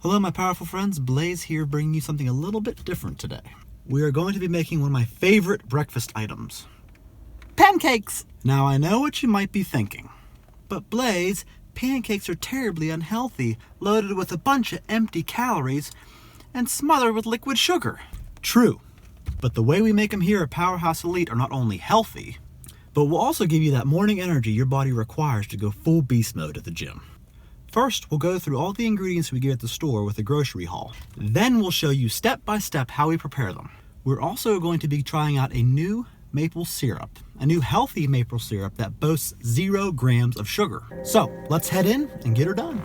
Hello my powerful friends, Blaze here bringing you something a little bit different today. We are going to be making one of my favorite breakfast items. Pancakes! Now I know what you might be thinking, but Blaze, pancakes are terribly unhealthy, loaded with a bunch of empty calories, and smothered with liquid sugar. True, but the way we make them here at Powerhouse Elite are not only healthy, but will also give you that morning energy your body requires to go full beast mode at the gym. First, we'll go through all the ingredients we get at the store with a grocery haul. Then we'll show you step by step how we prepare them. We're also going to be trying out a new maple syrup, a new healthy maple syrup that boasts 0 grams of sugar. So let's head in and get her done.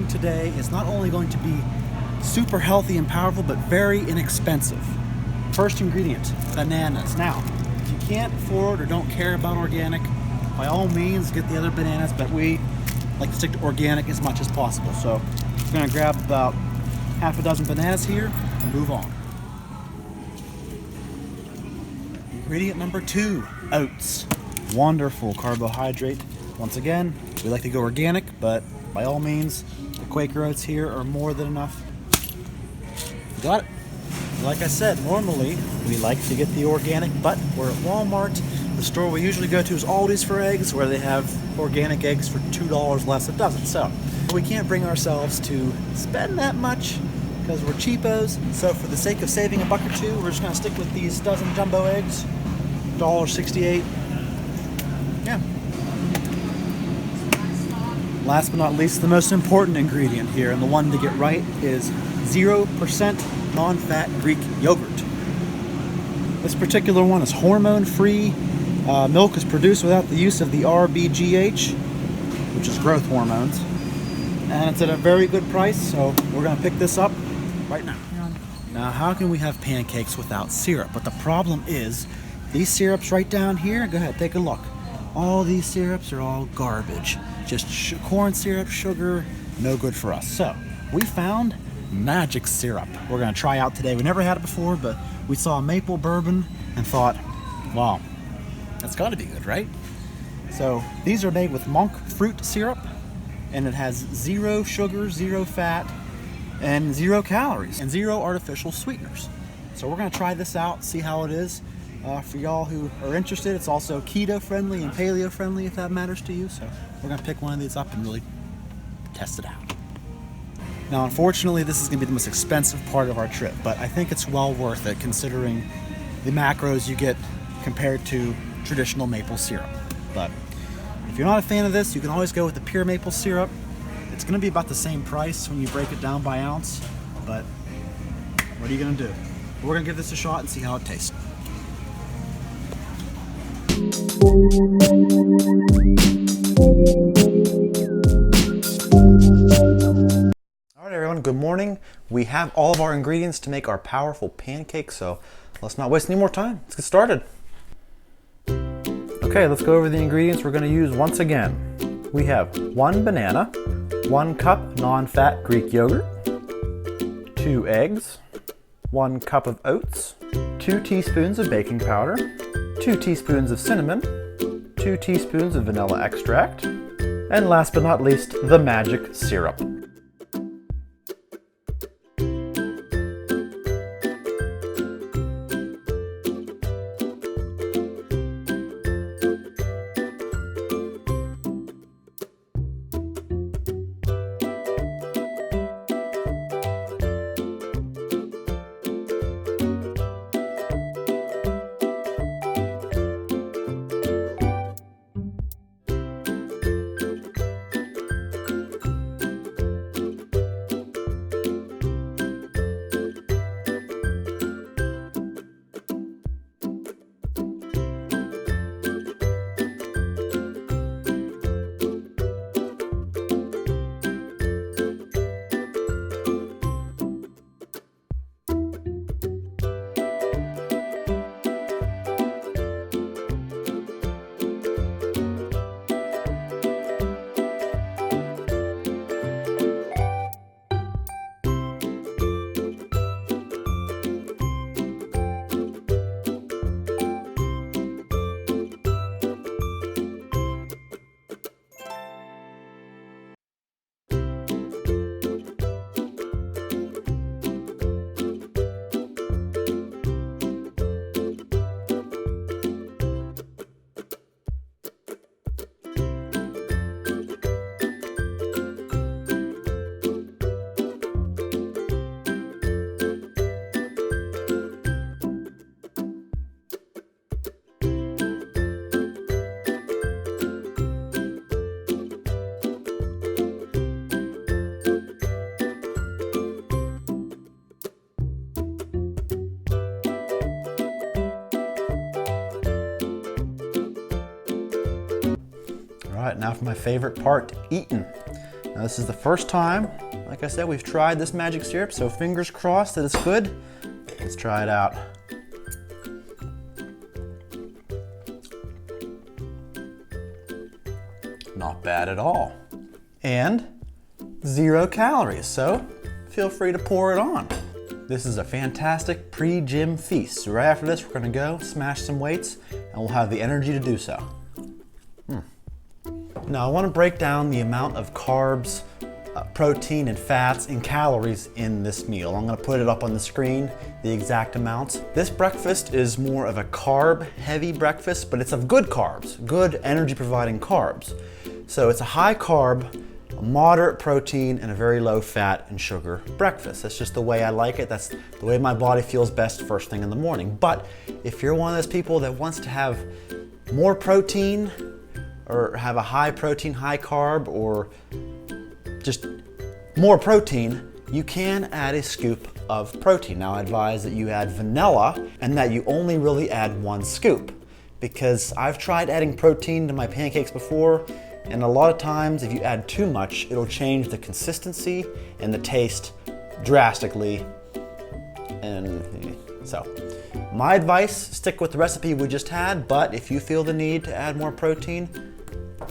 Today is not only going to be super healthy and powerful, but very inexpensive. First ingredient, bananas. Now, if you can't afford or don't care about organic, by all means get the other bananas, but we like to stick to organic as much as possible. So we're gonna grab about half a dozen bananas here and move on. Ingredient number 2, oats. Wonderful carbohydrate. Once again, we like to go organic, but by all means, the Quaker oats here are more than enough. Got it. Like I said, normally we like to get the organic, but we're at Walmart. The store we usually go to is Aldi's for eggs, where they have organic eggs for $2 less a dozen. So we can't bring ourselves to spend that much because we're cheapos. So for the sake of saving a buck or two, we're just gonna stick with these dozen jumbo eggs, $1.68. Yeah. Last but not least, the most important ingredient here, and the one to get right, is 0% non-fat Greek yogurt. This particular one is hormone-free. Milk is produced without the use of the RBGH, which is growth hormones. And it's at a very good price, so we're gonna pick this up right now. Now, how can we have pancakes without syrup? But the problem is, these syrups right down here, go ahead, take a look. All these syrups are all garbage. Just corn syrup, sugar, no good for us. So we found magic syrup we're gonna try out today. We never had it before, but we saw maple bourbon and thought, wow, that's gotta be good, right? So these are made with monk fruit syrup, and it has 0 sugar, 0 fat, and 0 calories, and 0 artificial sweeteners. So we're gonna try this out, see how it is. For y'all who are interested, it's also keto friendly and paleo friendly if that matters to you. So we're gonna pick one of these up and really test it out. Now, unfortunately, this is gonna be the most expensive part of our trip, but I think it's well worth it considering the macros you get compared to traditional maple syrup. But if you're not a fan of this, you can always go with the pure maple syrup. It's gonna be about the same price when you break it down by ounce, but what are you gonna do? We're gonna give this a shot and see how it tastes. Alright everyone, good morning. We have all of our ingredients to make our powerful pancakes, so let's not waste any more time. Let's get started. Okay, let's go over the ingredients we're going to use once again. We have 1 banana, 1 cup non-fat Greek yogurt, 2 eggs, 1 cup of oats, 2 teaspoons of baking powder, 2 teaspoons of cinnamon, 2 teaspoons of vanilla extract, and last but not least, the magic syrup. right, now for my favorite part, eating. Now this is the first time, like I said, we've tried this magic syrup, so fingers crossed that it's good. Let's try it out. Not bad at all. And 0 calories, so feel free to pour it on. This is a fantastic pre-gym feast. So right after this, we're gonna go smash some weights and we'll have the energy to do so. Now I wanna break down the amount of carbs, protein and fats and calories in this meal. I'm gonna put it up on the screen, the exact amounts. This breakfast is more of a carb-heavy breakfast, but it's of good carbs, good energy-providing carbs. So it's a high carb, a moderate protein, and a very low fat and sugar breakfast. That's just the way I like it. That's the way my body feels best first thing in the morning. But if you're one of those people that wants to have more protein, or have a high protein, high carb, or just more protein, you can add a scoop of protein. Now I advise that you add vanilla and that you only really add 1 scoop, because I've tried adding protein to my pancakes before, and a lot of times if you add too much, it'll change the consistency and the taste drastically. And so my advice, stick with the recipe we just had, but if you feel the need to add more protein,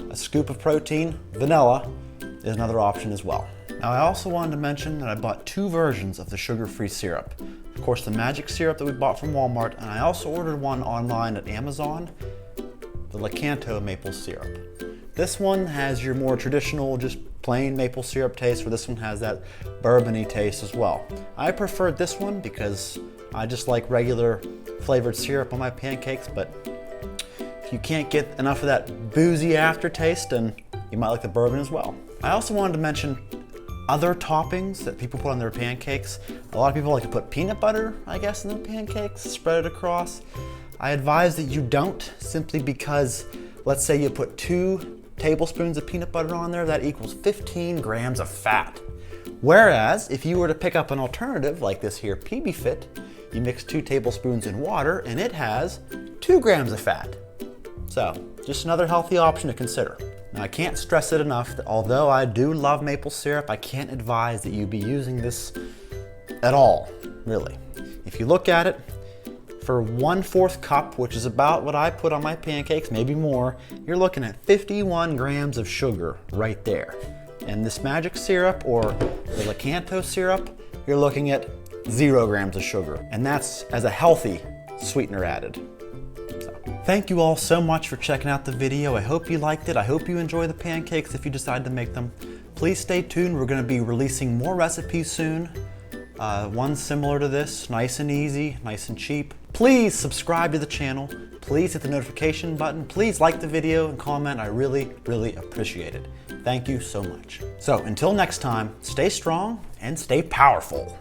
a scoop of protein, vanilla, is another option as well. Now I also wanted to mention that I bought 2 versions of the sugar-free syrup. Of course, the magic syrup that we bought from Walmart, and I also ordered one online at Amazon, the Lakanto maple syrup. This one has your more traditional, just plain maple syrup taste, where this one has that bourbony taste as well. I preferred this one because I just like regular flavored syrup on my pancakes, but if you can't get enough of that boozy aftertaste, then you might like the bourbon as well. I also wanted to mention other toppings that people put on their pancakes. A lot of people like to put peanut butter, I guess, in their pancakes, spread it across. I advise that you don't, simply because, let's say you put 2 tablespoons of peanut butter on there, that equals 15 grams of fat. Whereas, if you were to pick up an alternative, like this here PB Fit, you mix 2 tablespoons in water and it has 2 grams of fat. So, just another healthy option to consider. Now I can't stress it enough that although I do love maple syrup, I can't advise that you be using this at all, really. If you look at it, for 1/4 cup, which is about what I put on my pancakes, maybe more, you're looking at 51 grams of sugar right there. And this magic syrup, or the Lakanto syrup, you're looking at 0 grams of sugar. And that's as a healthy sweetener added. Thank you all so much for checking out the video. I hope you liked it. I hope you enjoy the pancakes if you decide to make them. Please stay tuned. We're going to be releasing more recipes soon. One similar to this, nice and easy, nice and cheap. Please subscribe to the channel. Please hit the notification button. Please like the video and comment. I really, really appreciate it. Thank you so much. So until next time, stay strong and stay powerful.